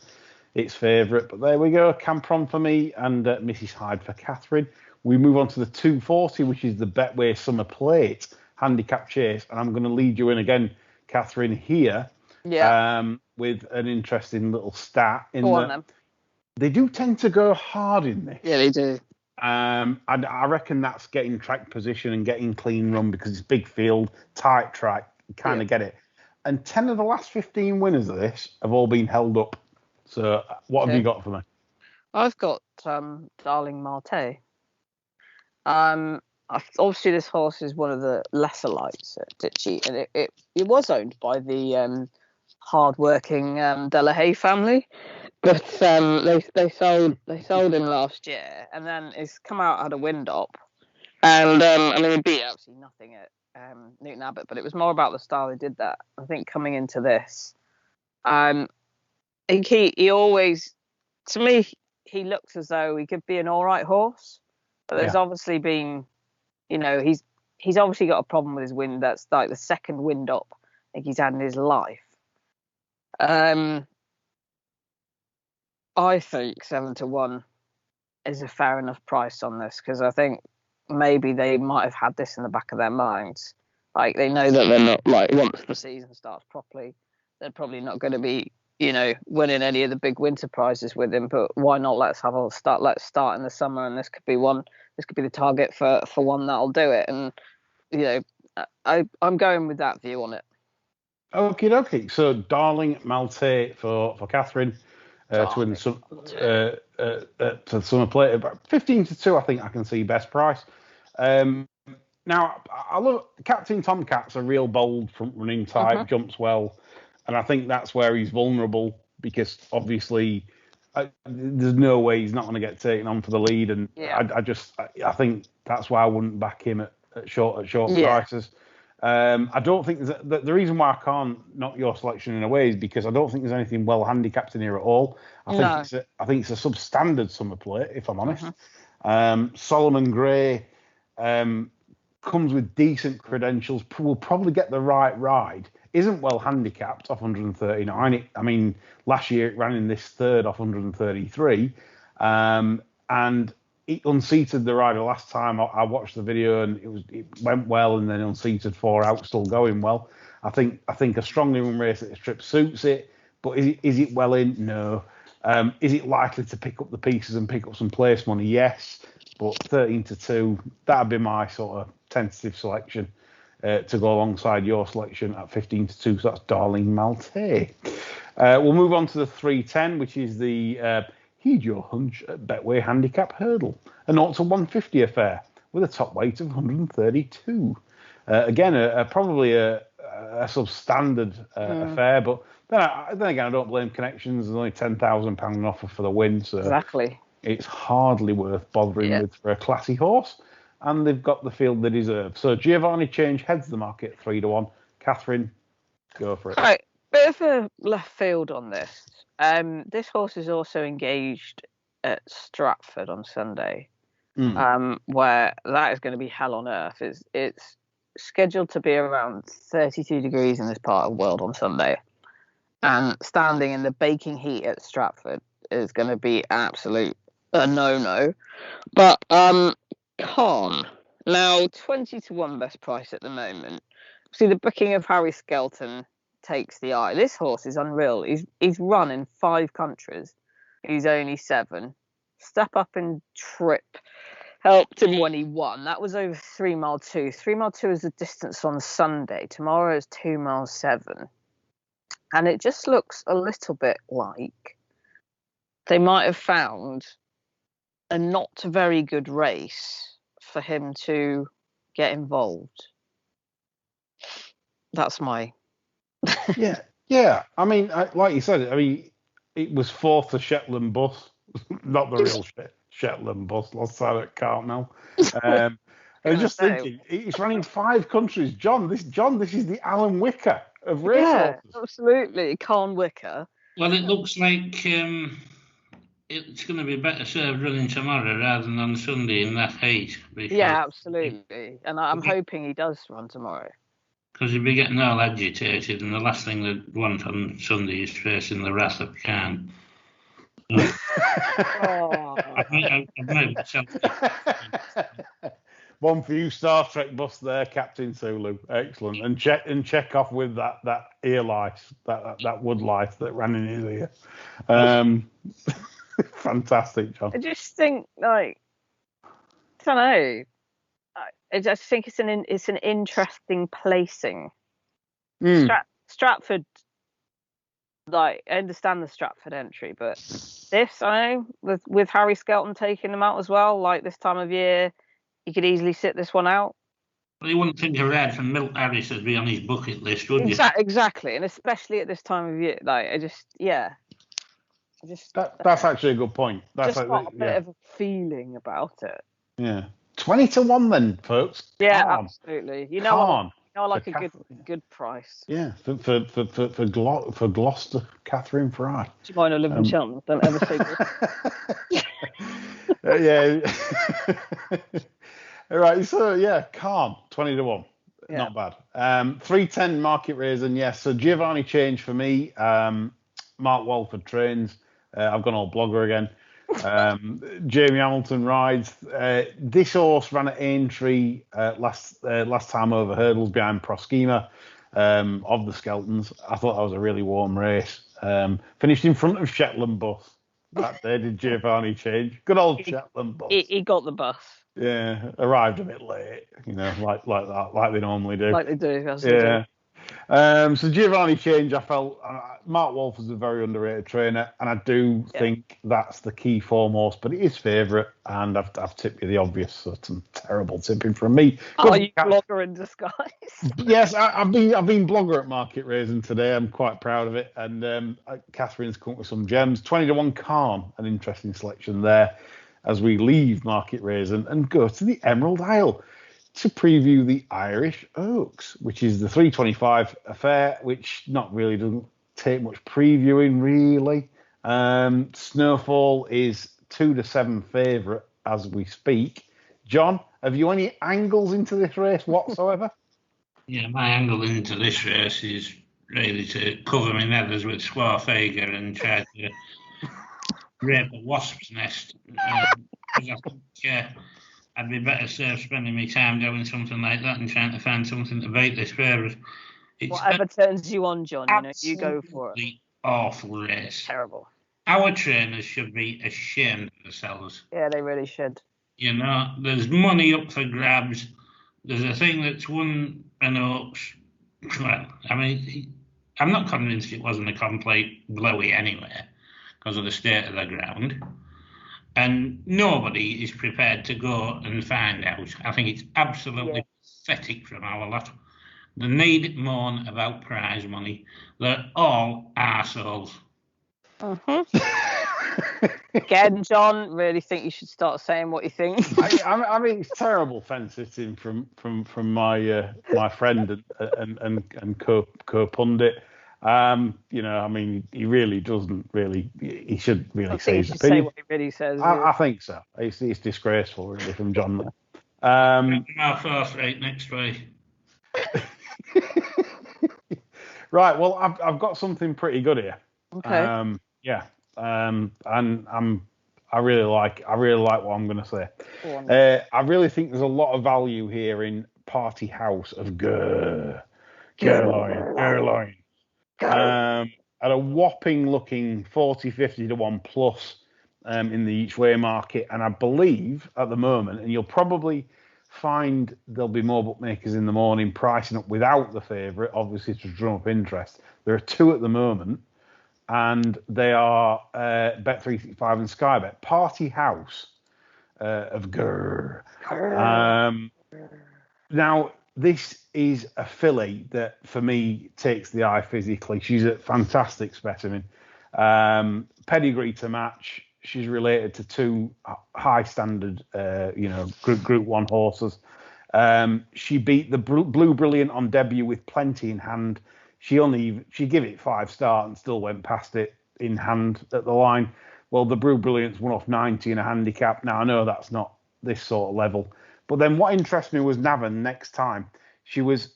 its favourite. But there we go, Camprond for me and Mrs. Hyde for Cathryn. We move on to the 240, which is the Betway Summer Plate handicap chase, and I'm going to lead you in again, Cathryn, here. With an interesting little stat in that they do tend to go hard in this. Yeah, they do. I reckon that's getting track position and getting clean run because it's big field, tight track, you kind of get it. And 10 of the last 15 winners of this have all been held up. So what have you got for me? I've got Darling Marte. Obviously this horse is one of the lesser lights at Ditchy, and it was owned by the hard-working De La Haye family, but they sold him last year, and then it's come out had a wind up, and he beat absolutely nothing at Newton Abbot, but it was more about the style they did that. I think coming into this, he always, to me, he looks as though he could be an all right horse, but there's obviously been, he's obviously got a problem with his wind. That's like the second wind up I think he's had in his life. I think 7 to 1 is a fair enough price on this, because I think maybe they might have had this in the back of their minds. Like, they know that they're not, like, once the season starts properly, they're probably not going to be, winning any of the big winter prizes with him. But why not? Let's start in the summer, and this could be one. This could be the target for one that'll do it. And I'm going with that view on it. Okie dokie. So Darling Malte for Cathryn to win to the Summer Plate. About 15 to 2, I think I can see best price. Now, I love Captain Tomcat's a real bold front running type, jumps well. And I think that's where he's vulnerable because obviously there's no way he's not going to get taken on for the lead. And I think that's why I wouldn't back him at short prices. I don't think the reason why I can't knock your selection in a way is because I don't think there's anything well handicapped in here at all. I think it's a substandard summer plate, if I'm honest. Solomon Gray comes with decent credentials, will probably get the right ride. Isn't well handicapped off 139. I mean, last year it ran in this third off 133, and it unseated the rider last time. I watched the video and it went well, and then unseated 4 out, still going well. I think a strongly run race at this trip suits it, but is it well in? No. Is it likely to pick up the pieces and pick up some place money? Yes, but 13-2, that'd be my sort of tentative selection to go alongside your selection at 15-2. So that's Darling Malte. We'll move on to the 310, which is the Heed Your Hunch at Betway Handicap Hurdle, a 0-150 affair with a top weight of 132. Again, probably a substandard affair, but then again, I don't blame Connections. There's only £10,000 on offer for the win, so exactly, it's hardly worth bothering with for a classy horse, and they've got the field they deserve. So Giovanni Change heads the market 3-1. Cathryn, go for it. Right, bit of a left field on this. This horse is also engaged at Stratford on Sunday, where that is going to be hell on earth. It's scheduled to be around 32 degrees in this part of the world on Sunday, and standing in the baking heat at Stratford is going to be absolute a no-no. But Khan, now 20-1 best price at the moment. See, the booking of Harry Skelton takes the eye. This horse is unreal. He's run in 5 countries. He's only 7. Step Up and Trip helped him when he won. That was over 3 mile 2. 3 mile 2 is the distance on Sunday. Tomorrow is 2 mile 7. And it just looks a little bit like they might have found a not very good race for him to get involved. That's my... Yeah. I mean, like you said, I mean, it was 4th to Shetland Bus, not the real Shetland Bus, last time at Cartmel. I was just thinking, it's running 5 countries. John, this is the Alan Wicker of racehorses. Yeah, absolutely, Carn Wicker. Well, it looks like it's going to be better served running tomorrow rather than on Sunday in that heat. Yeah, absolutely. And I'm hoping he does run tomorrow. Because he'd be getting all agitated, and the last thing they want on Sunday is facing the wrath of Khan. I've made myself. One for you, Star Trek bus there, Captain Sulu. Excellent. And check off with that ear lice, that wood lice that ran in his ear. Fantastic, John. I just think, I don't know. I just think it's an interesting placing. Stratford, I understand the Stratford entry, but this, I know, with Harry Skelton taking them out as well, like this time of year, you could easily sit this one out. Well, you wouldn't think a ride from Milt Harris would be on his bucket list, would you? Exactly, and especially at this time of year, That's actually a good point. That's just got a bit of a feeling about it. Yeah. 20-1 then, folks. Yeah, absolutely. You know, I like a good price. Yeah, for Gloucester, Catherine Fry. Do you mind I live in Cheltenham? Don't ever say that. Yeah. All right. So yeah, Khan 20-1. Yeah. Not bad. 310 Market Rasen. Yes. So Giovanni Change for me. Mark Walford trains. I've gone all blogger again. Jamie Hamilton rides. This horse ran at Aintree last time over hurdles behind Proschema of the Skeltons. I thought that was a really warm race. Finished in front of Shetland Bus. That day did Giovanni Change. Good old Shetland Bus. He got the bus. Yeah, arrived a bit late. Like that, like they normally do. Like they do. As they do. So Giovanni Change, I felt Mark Wolf is a very underrated trainer, and I do think that's the key foremost. But it is favourite, and I've tipped you the obvious. So some terrible tipping from me. Are you blogger in disguise? Yes, I've been blogger at Market Rasen today. I'm quite proud of it, and Cathryn's come up with some gems. 20-1 Calm, an interesting selection there. As we leave Market Rasen and go to the Emerald Isle to preview the Irish Oaks, which is the 325 affair, which not really doesn't take much previewing, really. Snowfall is 2-7 favourite as we speak. John, have you any angles into this race whatsoever? Yeah, my angle into this race is really to cover my nethers with Swarfager and try to rape a wasp's nest. Because I think I'd be better served spending my time doing something like that and trying to find something to bait this favourite. Whatever turns you on, John, you go for it. Awful race. Terrible. Our trainers should be ashamed of themselves. Yeah, they really should. You know, there's money up for grabs. There's a thing that's won an Oaks. Well, I mean, I'm not convinced it wasn't a complete blowy anywhere because of the state of the ground. And nobody is prepared to go and find out. I think it's absolutely pathetic from our lot. They need moan about prize money. They're all arseholes. Again, John, really think you should start saying what you think. I mean, it's terrible fence sitting from my my friend and co-pundit. You know, I mean, he really doesn't really. He should really say his opinion. Say what he really says. I think so. It's disgraceful, really, from John. Our first rate next week. Right. Well, I've got something pretty good here. Okay. And I really like what I'm going to say. I really think there's a lot of value here in Party House of Gerloin. At a whopping looking 40-50-1 plus in the each way market, and I believe at the moment, and you'll probably find there'll be more bookmakers in the morning pricing up without the favourite, obviously to drum up interest. There are two at the moment, and they are Bet365 and Skybet. Party House of Grrr. Now, this is a filly that, for me, takes the eye physically. She's a fantastic specimen. Pedigree to match. She's related to two high standard, Group 1 horses. She beat the Blue Brilliant on debut with plenty in hand. She gave it 5 star and still went past it in hand at the line. Well, the Blue Brilliant's won off 90 in a handicap. Now, I know that's not this sort of level. But then what interests me was Navan next time. She was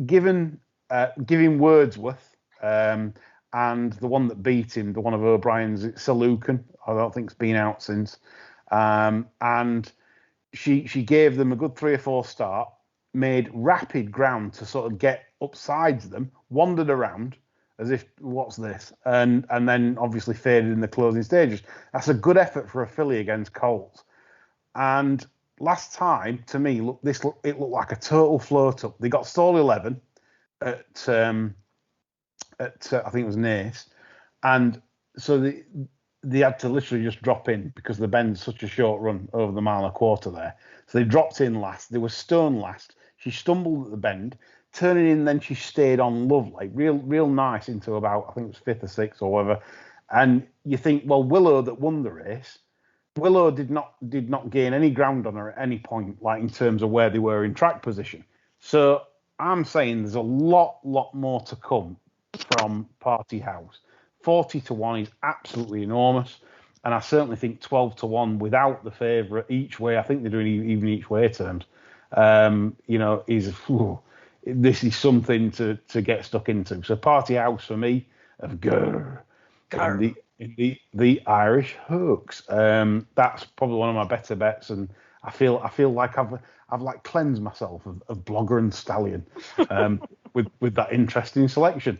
giving Wordsworth and the one that beat him, the one of O'Brien's, Salucan. I don't think it's been out since. And she gave them a good 3 or 4 start, made rapid ground to sort of get upsides them, wandered around as if, what's this? And then obviously faded in the closing stages. That's a good effort for a filly against Colts. And last time, to me, it looked like a total float up. They got stall 11 at I think it was Nace, and so they had to literally just drop in because the bend's such a short run over the 1.25 there. So they dropped in last. They were stone last. She stumbled at the bend, turning in. Then she stayed on lovely, real nice into about, I think it was 5th or 6th or whatever. And you think, well, Willow that won the race. Willow did not gain any ground on her at any point, like in terms of where they were in track position. So I'm saying there's a lot more to come from Party House. 40-1 is absolutely enormous, and I certainly think 12-1 without the favourite each way. I think they're doing even each way terms. This is something to get stuck into. So Party House for me of Grrr. In the Irish Oaks. That's probably one of my better bets, and I feel like I've like cleansed myself of blogger and stallion with that interesting selection.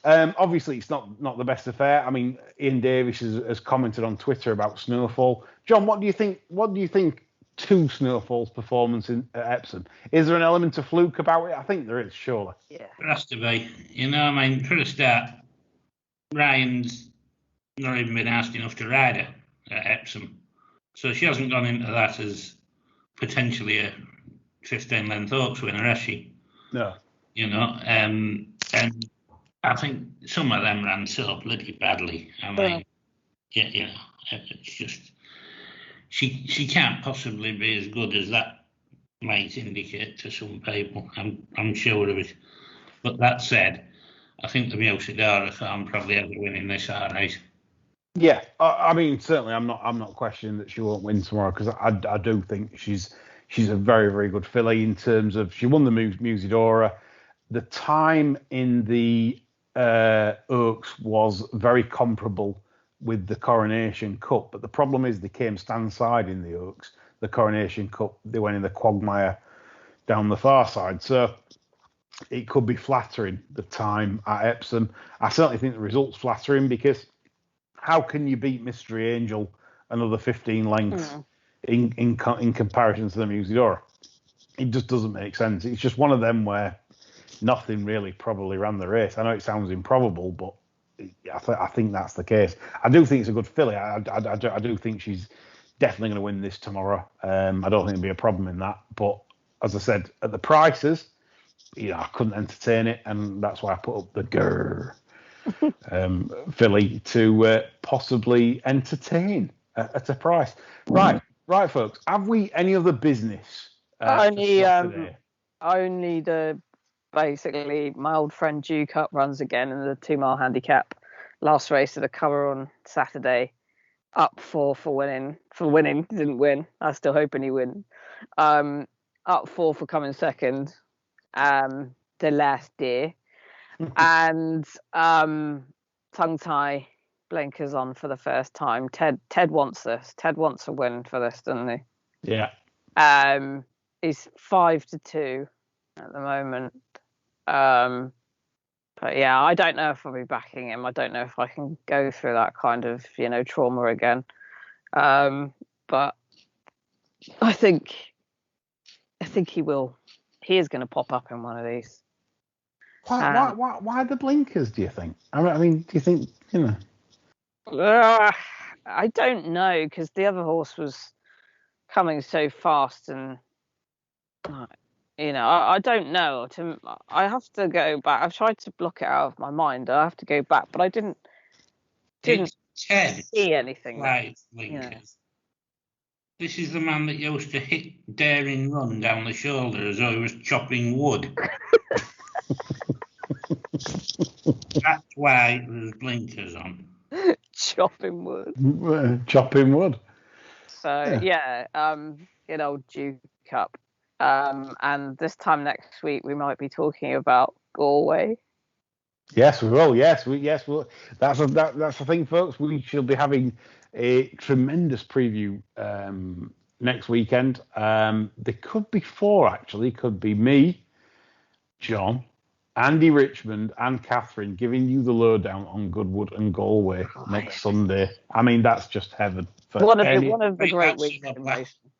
Obviously, it's not the best affair. I mean, Ian Davis has commented on Twitter about Snowfall. John, what do you think to Snowfall's performance at Epsom. Is there an element of fluke about it? I think there is, surely. Yeah. There has to be. I mean, for a start, Ryan's not even been asked enough to ride her at Epsom. So she hasn't gone into that as potentially a 15-length Oaks winner, has she? No. And I think some of them ran so bloody badly. I mean, it's just she can't possibly be as good as that might indicate to some people. I'm sure of it. But that said, I think the Musidora farm probably has a win in this, all right. Yeah, I mean, certainly, I'm not questioning that she won't win tomorrow, because I do think she's a very, very good filly in terms of she won the Musidora. The time in the Oaks was very comparable with the Coronation Cup, but the problem is they came stand side in the Oaks. The Coronation Cup, they went in the quagmire down the far side, so it could be flattering the time at Epsom. I certainly think the result's flattering, because how can you beat Mystery Angel another 15 lengths in comparison to the Musidora? It just doesn't make sense. It's just one of them where nothing really probably ran the race. I know it sounds improbable, but I think that's the case. I do think it's a good filly. I do think she's definitely going to win this tomorrow. I don't think there'll be a problem in that. But as I said, at the prices, I couldn't entertain it, and that's why I put up the grrr filly to possibly entertain at a price. Right, folks. Have we any other business? Only the basically my old friend Duke Up runs again in the 2-mile handicap. Last race of the cover on Saturday. Up 4 for winning. Didn't win. I'm still hoping he wins. Up 4 for coming second. The last day. And tongue tie blinkers on for the first time. Ted wants this. Ted wants a win for this, doesn't he? Yeah. He's 5-2 at the moment. But yeah, I don't know if I'll be backing him. I don't know if I can go through that kind of trauma again. But I think he will. He is going to pop up in one of these. Why the blinkers, do you think? I mean, do you think, I don't know, because the other horse was coming so fast, and I don't know. I have to go back. I've tried to block it out of my mind. I have to go back, but I didn't see anything. Right, blinkers. This is the man that used to hit Daring Run down the shoulder as though he was chopping wood. That's why there's blinkers on. Chopping wood. Chopping wood. So good old Duke Cup. And this time next week we might be talking about Galway. Yes, we will. Yes, we'll. That's the thing, folks. We shall be having a tremendous preview next weekend. There could be 4 actually. Could be me, John, Andy Richmond, and Cathryn giving you the lowdown on Goodwood and Galway next Sunday. I mean, that's just heaven. One of the great weeks in racing.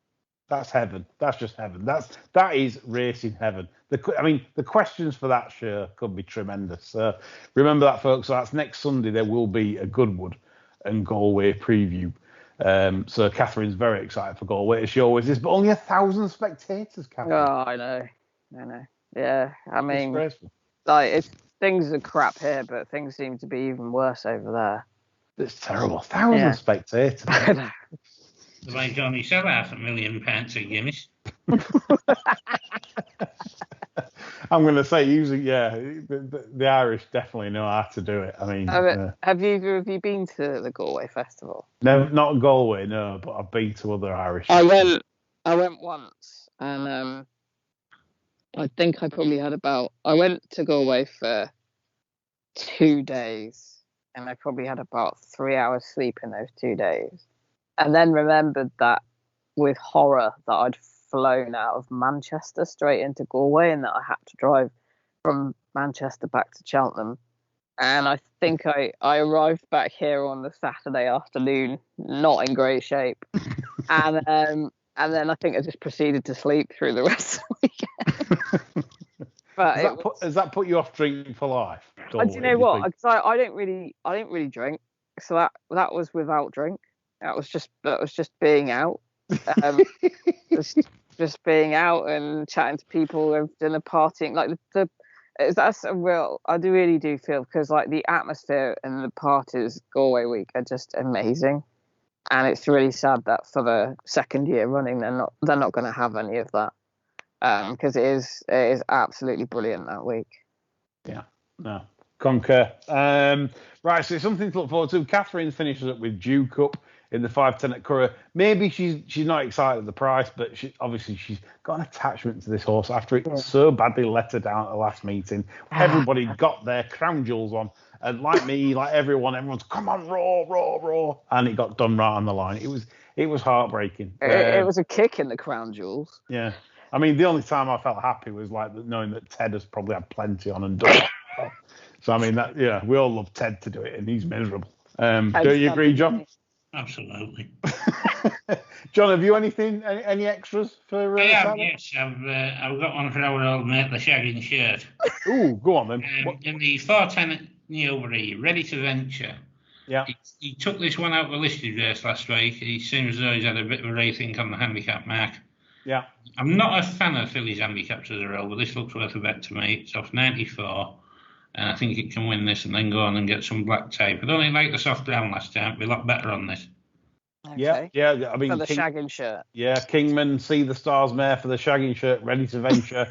That's heaven. That's just heaven. That is racing heaven. The questions for that show could be tremendous. So remember that, folks. So that's next Sunday. There will be a Goodwood and Galway preview. So Cathryn's very excited for Galway, as she always is. But only 1,000 spectators, Cathryn. Oh, I know. Yeah, I mean, things are crap here, but things seem to be even worse over there. It's terrible. 1,000 spectators. They might only sell £500,000 of Guinness. I'm going to say, the Irish definitely know how to do it. I mean, have either of you been to the Galway Festival? No, not Galway, no, but I've been to other Irish. I went once, and I think I probably had I went to Galway for 2 days, and I probably had about 3 hours sleep in those 2 days. And then remembered that with horror that I'd flown out of Manchester straight into Galway, and that I had to drive from Manchester back to Cheltenham. And I think I arrived back here on the Saturday afternoon, not in great shape. And And then I think I just proceeded to sleep through the rest of the weekend. But Has that put you off drinking for life? Do you know what? Because I don't really drink, so that was without drink. That was just being out, just being out and chatting to people and dinner partying. Like that's a real. I really do feel, because like the atmosphere and the parties Galway week are just amazing, and it's really sad that for the second year running they're not going to have any of that. Because it is absolutely brilliant that week. Yeah, no, concur. Right, so it's something to look forward to. Cathryn finishes up with Dew Cup in the 5:10 at Curragh. Maybe she's not excited at the price, but she's got an attachment to this horse after it so badly let her down at the last meeting. Everybody got their crown jewels on, and like me, like everyone's come on, raw, and it got done right on the line. It was heartbreaking. It was a kick in the crown jewels. Yeah. I mean, the only time I felt happy was like knowing that Ted has probably had plenty on and done it. So, I mean, we all love Ted to do it, and he's miserable. Don't you agree, John? Absolutely. John, have you any extras for? I have, yes. I've got one for our old mate, the shagging shirt. Ooh, go on then. In the 4:10 at Newbury, Ready to Venture. Yeah. He took this one out of the listed race last week. He seems as though he's had a bit of a rethink on the handicap mark. Yeah. I'm not a fan of Philly's handicaps as a rule, but this looks worth a bet to me. It's off 94, and I think it can win this and then go on and get some black tape. I don't even like the soft ground last time. It'll be a lot better on this. Okay. Yeah. I mean, for the shagging shirt. Yeah, Kingman, See the Stars mare for the shagging shirt, Ready to Venture.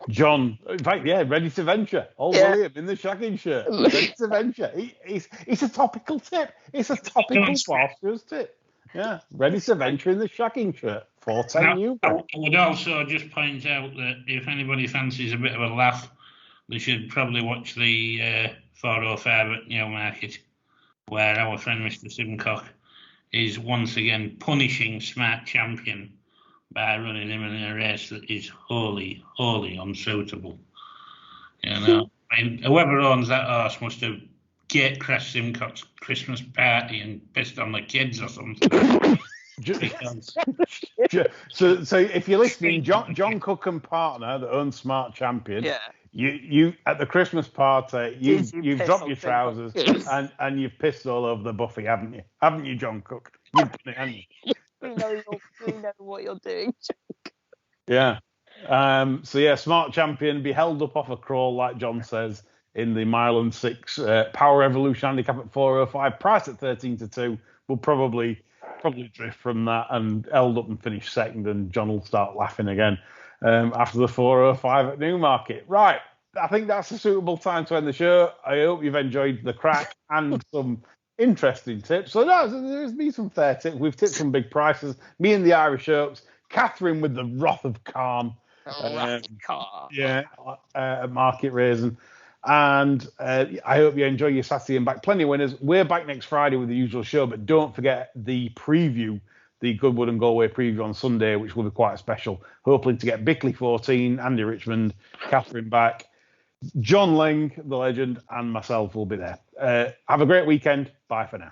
John, in fact, Ready to Venture. Old William in the shagging shirt, Ready to Venture. It's a topical tip. It's a topical Barsters tip. Yeah, Ready to Venture in the shagging shirt. 4:10 Newbury. I would also just point out that if anybody fancies a bit of a laugh, they should probably watch the 4:05 at Newmarket, where our friend Mr. Simcock is once again punishing Smart Champion by running him in a race that is wholly unsuitable. You know, I mean, whoever owns that horse must have gate-crashed Simcock's Christmas party and pissed on the kids or something. So if you're listening, John Cook and partner that owns Smart Champion, you at the Christmas party, you've dropped your trousers and you've pissed all over the buffet, haven't you? Haven't you, John Cook? You've done it, haven't you? We know what you're doing, John. Yeah. Smart Champion be held up off a crawl, like John says, in the mile and 6 Power Evolution handicap at 4:05, price at 13-2. Will probably drift from that and held up and finish second, and John will start laughing again after the 4:05 at Newmarket. Right, I think that's a suitable time to end the show. I hope you've enjoyed the crack and some interesting tips. So there's been some fair tips. We've tipped some big prices. Me and the Irish Oaks, Cathryn with the Wrath of Khan. At Market Rasen. And I hope you enjoy your Saturday and back. Plenty of winners. We're back next Friday with the usual show, but don't forget the preview, the Goodwood and Galway preview on Sunday, which will be quite special. Hoping to get Bickley 14, Andy Richmond, Cathryn back, John Lang, the legend, and myself will be there. Have a great weekend. Bye for now.